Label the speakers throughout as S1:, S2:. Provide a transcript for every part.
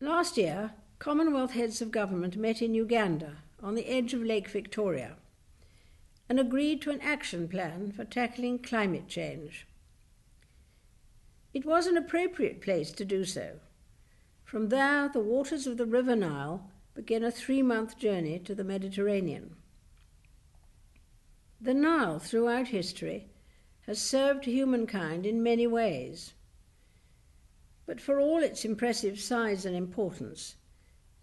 S1: Last year, Commonwealth heads of government met in Uganda on the edge of Lake Victoria and agreed to an action plan for tackling climate change. It was an appropriate place to do so. From there, the waters of the River Nile begin a 3-month journey to the Mediterranean. The Nile, throughout history, has served humankind in many ways. But for all its impressive size and importance,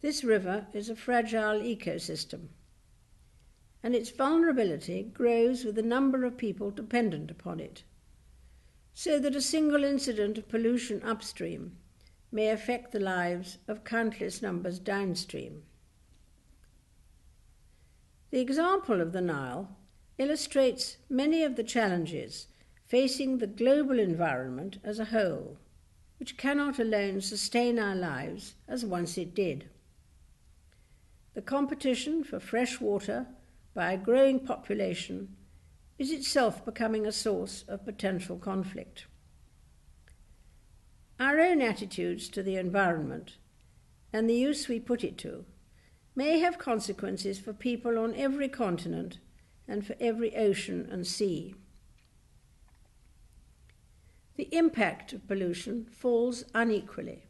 S1: this river is a fragile ecosystem, and its vulnerability grows with the number of people dependent upon it, so that a single incident of pollution upstream may affect the lives of countless numbers downstream. The example of the Nile illustrates many of the challenges facing the global environment as a whole, which cannot alone sustain our lives as once it did. The competition for fresh water by a growing population is itself becoming a source of potential conflict. Our own attitudes to the environment and the use we put it to may have consequences for people on every continent and for every ocean and sea. The impact of pollution falls unequally.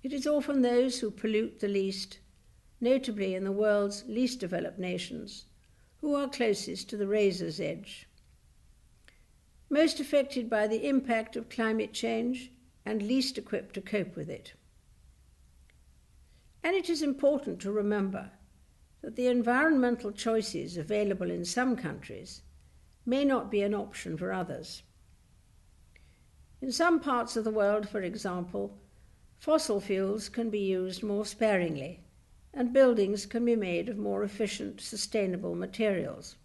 S1: It is often those who pollute the least, notably in the world's least developed nations, who are closest to the razor's edge, most affected by the impact of climate change and least equipped to cope with it. And it is important to remember that the environmental choices available in some countries may not be an option for others. In some parts of the world, for example, fossil fuels can be used more sparingly, and buildings can be made of more efficient, sustainable materials.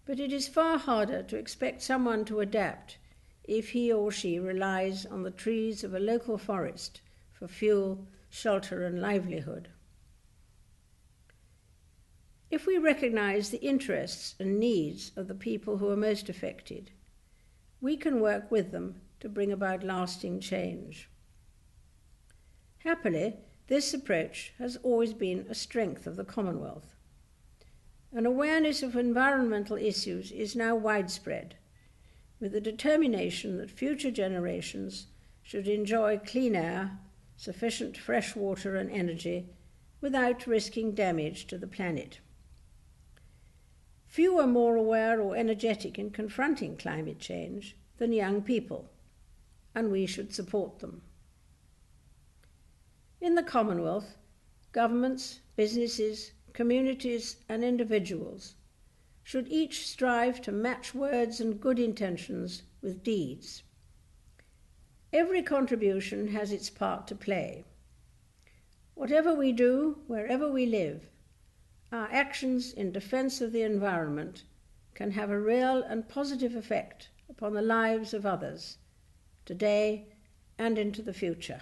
S1: But it is far harder to expect someone to adapt if he or she relies on the trees of a local forest for fuel, shelter, and livelihood. If we recognize the interests and needs of the people who are most affected, we can work with them to bring about lasting change. Happily, this approach has always been a strength of the Commonwealth. An awareness of environmental issues is now widespread, with the determination that future generations should enjoy clean air, sufficient fresh water and energy, without risking damage to the planet. Few are more aware or energetic in confronting climate change than young people, and we should support them. In the Commonwealth, governments, businesses, communities, and individuals should each strive to match words and good intentions with deeds. Every contribution has its part to play. Whatever we do, wherever we live, our actions in defense of the environment can have a real and positive effect upon the lives of others, today and into the future.